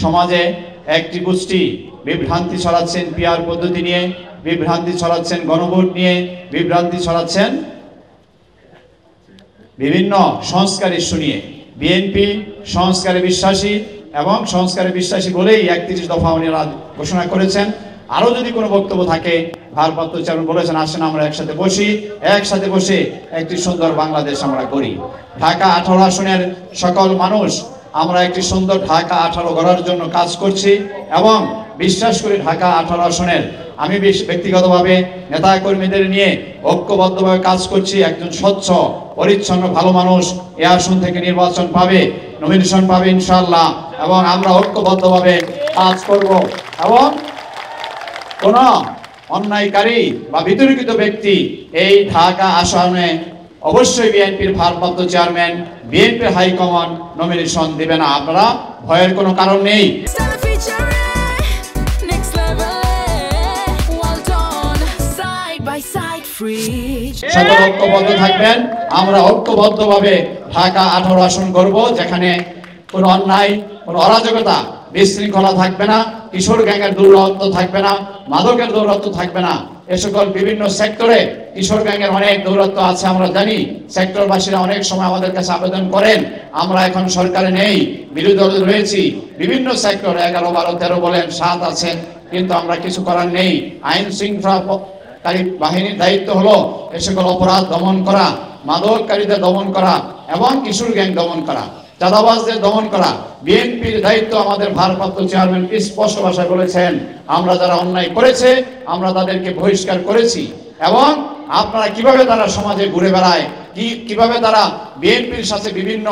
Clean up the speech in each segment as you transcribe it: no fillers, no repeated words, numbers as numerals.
সমাজে একটি গোষ্ঠী বিভ্রান্তি ছড়াচ্ছেন পিআর পদ্ধতি নিয়ে, বিভ্রান্তি ছড়াচ্ছেন গণভোট নিয়ে, বিভ্রান্তি ছড়াচ্ছেন বিভিন্ন সংস্কার ইস্যু নিয়ে। বিএনপি সংস্কারে বিশ্বাসী এবং সংস্কারে বিশ্বাসী বলেই 31 দফা উনারা ঘোষণা করেছেন। আরো যদি কোনো বক্তব্য থাকে, ভারপ্রাপ্ত চেয়ারম্যান বলেছেন আসেন আমরা একসাথে বসি, একসাথে বসে একটি সুন্দর বাংলাদেশ আমরা করি। ঢাকা 18 আসনের সকল মানুষ আমরা একটি সুন্দর ঢাকা 18 গড়ার জন্য কাজ করছি এবং বিশ্বাস করি ঢাকা 18 আসনের আমি ব্যক্তিগতভাবে নেতা কর্মীদের নিয়ে ঐক্যবদ্ধভাবে কাজ করছি। একজন স্বচ্ছ পরিচ্ছন্ন ভালো মানুষ এই আসন থেকে নির্বাচন পাবে, নমিনেশন পাবে ইনশাআল্লাহ, এবং আমরা ঐক্যবদ্ধভাবে কাজ করব এবং কোন অন্যায়কারী বা বিতর্কিত ব্যক্তি এই ঢাকা আসনে অবশ্যই বিএনপির ভারপ্রাপ্ত চেয়ারম্যান, বিএনপির হাইকমান্ড নমিনেশন দেবে না। আপনারা ভয়ের কোনো কারণ নেই। সকল ঐক্যবদ্ধ থাকবেন। আমরা ঐক্যবদ্ধভাবে ঢাকা 18 আসন করব, যেখানে কোনো অন্যায়, কোনো অরাজকতা, বিশৃঙ্খলা থাকবে না, কিশোর গ্যাংয়ের দৌরাত্ম্য থাকবে না, মাদকের দৌরাত্ম্য থাকবে না। এ সকল বিভিন্ন সেক্টরে কিশোর গ্যাংয়ের অনেক দৌরাত্ম্য আছে আমরা জানি। সেক্টরবাসীরা অনেক সময় আমাদের কাছে আবেদন করেন, আমরা এখন সরকারে নেই, বিরোধী দলে রয়েছি, বিভিন্ন সেক্টর 11, 12, 13 বলেন 7 আছেন, কিন্তু আমরা কিছু করার নেই। আইন শৃঙ্খলাকারী বাহিনীর দায়িত্ব হলো এ সকল অপরাধ দমন করা, মাদককারীদের দমন করা এবং কিশোর গ্যাং দমন করা, চাঁদাবাজদের দমন করা। বিএনপির দায়িত্ব আমাদের ভারপ্রাপ্ত চেয়ারম্যান স্পষ্ট ভাষায় বলেছেন, আমরা যারা অন্যায় করেছে আমরা তাদেরকে বহিষ্কার করেছি। এবং আপনারা কিভাবে তারা সমাজে ঘুরে বেড়ায়, কিভাবে তারা বিএনপির সাথে বিভিন্ন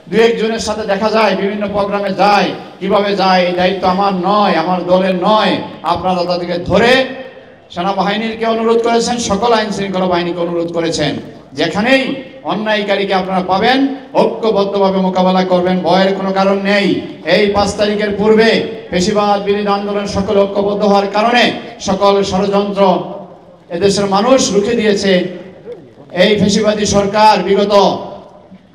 দু একজনের সাথে দেখা যায়, বিভিন্ন প্রোগ্রামে যায়, কিভাবে যায়, এই দায়িত্ব আমার নয়, আমার দলের নয়। আপনারা তাদেরকে ধরে সেনাবাহিনীকে অনুরোধ করেছেন, সকল আইন শৃঙ্খলা বাহিনীকে অনুরোধ করেছেন, যেখানেই অন্যায়কারীকে আপনারা পাবেন ঐক্যবদ্ধভাবে মোকাবেলা করবেন, ভয়ের কোনো কারণ নেই। এই 5 তারিখের পূর্বে পেশিবাদ বিরোধী আন্দোলন সকল ঐক্যবদ্ধ হওয়ার কারণে সকল ষড়যন্ত্র এদেশের মানুষ রুখে দিয়েছে। এই পেশিবাদী সরকার বিগত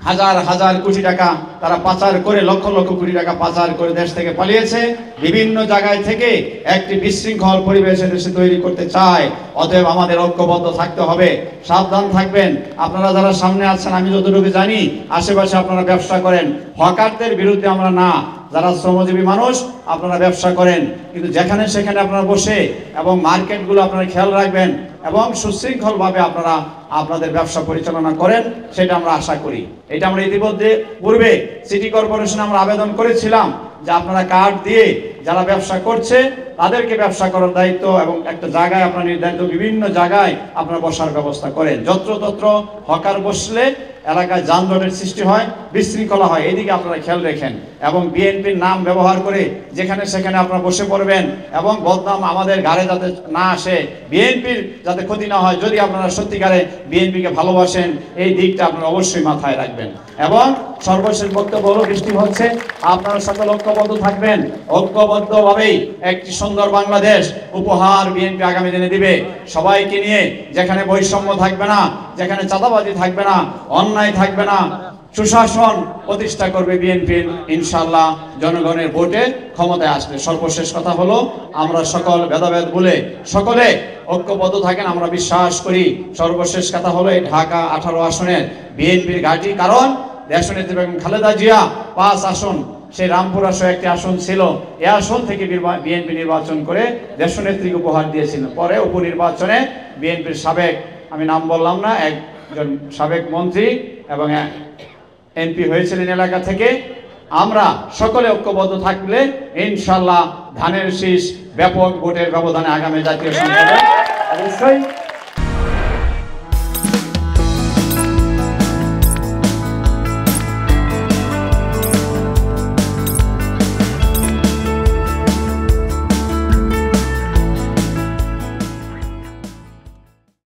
হাজার হাজার কোটি টাকা তারা পাচার করে, লক্ষ লক্ষ কোটি টাকা পাচার করে দেশ থেকে পালিয়েছে। বিভিন্ন জায়গায় থেকে একটি বিশৃঙ্খল পরিবেশ দেশে তৈরি করতে চায়। অতএব আমাদের ঐক্যবদ্ধ থাকতে হবে, সাবধান থাকবেন। আপনারা যারা সামনে আছেন, আমি যতটুকু জানি আশেপাশে আপনারা ব্যবসা করেন, হকারদের বিরুদ্ধে আমরা না, যারা শ্রমজীবী মানুষ আপনারা ব্যবসা করেন, কিন্তু যেখানে সেখানে আপনারা বসে এবং মার্কেটগুলো আপনারা খেয়াল রাখবেন এবং সুশৃঙ্খলভাবে আপনারা আপনাদের ব্যবসা পরিচালনা করেন, সেটা আমরা আশা করি। এটা আমরা ইতিমধ্যে পূর্বে সিটি কর্পোরেশনে আমরা আবেদন করেছিলাম যে আপনারা কার্ড দিয়ে যারা ব্যবসা করছে তাদেরকে ব্যবসা করার দায়িত্ব এবং একটা জায়গায় আপনারা নির্ধারিত বিভিন্ন জায়গায় আপনারা বসার ব্যবস্থা করেন। যত্রতত্র হকার বসলে এলাকায় যানজটের সৃষ্টি হয়, বিশৃঙ্খলা হয়, এদিকে আপনারা খেয়াল রাখেন। এবং বিএনপির নাম ব্যবহার করে যেখানে সেখানে আপনারা বসে পড়বেন এবং বদনাম আমাদের ঘাড়ে যাতে না আসে, বিএনপির যাতে ক্ষতি না হয়, যদি আপনারা সত্যিকারে বিএনপিকে ভালোবাসেন এই দিকটা আপনারা অবশ্যই মাথায় রাখবেন। এবং সর্বশেষ বক্তব্য হলো, বৃষ্টি হচ্ছে, আপনারা সকল ঐক্যবদ্ধ থাকবেন। ঐক্যবদ্ধভাবেই একটি সুন্দর বাংলাদেশ উপহার বিএনপি আগামী দিনে দিবে সবাইকে নিয়ে, যেখানে বৈষম্য থাকবে না, যেখানে চাঁদাবাজি থাকবে না, অন্যায় থাকবে না, সুশাসন প্রতিষ্ঠা করবে বিএনপি ইনশাআল্লাহ জনগণের ভোটে ক্ষমতায় আসবে। সর্বশেষ কথা হলো, আমরা সকল ভেদাভেদ ভুলে সকলে ঐক্যবদ্ধ থাকেন, আমরা বিশ্বাস করি। সর্বশেষ কথা হলো, এই ঢাকা 18 আসনের বিএনপির ঘাঁটি, কারণ দেশনেত্রী বেগম খালেদা জিয়া 5 আসন, সেই রামপুর আসনে একটি আসন ছিল, এই আসন থেকে বিএনপি নির্বাচন করে দেশনেত্রীকে উপহার দিয়েছিল। পরে উপনির্বাচনে বিএনপির সাবেক, আমি নাম বললাম না, একজন সাবেক মন্ত্রী এবং এমপি হয়েছিলেন এলাকা থেকে। আমরা সকলে ঐক্যবদ্ধ থাকলে ইনশাআল্লাহ ধানের শীষ ব্যাপক ভোটের ব্যবধানে আগামী জাতীয় সংসদে অবশ্যই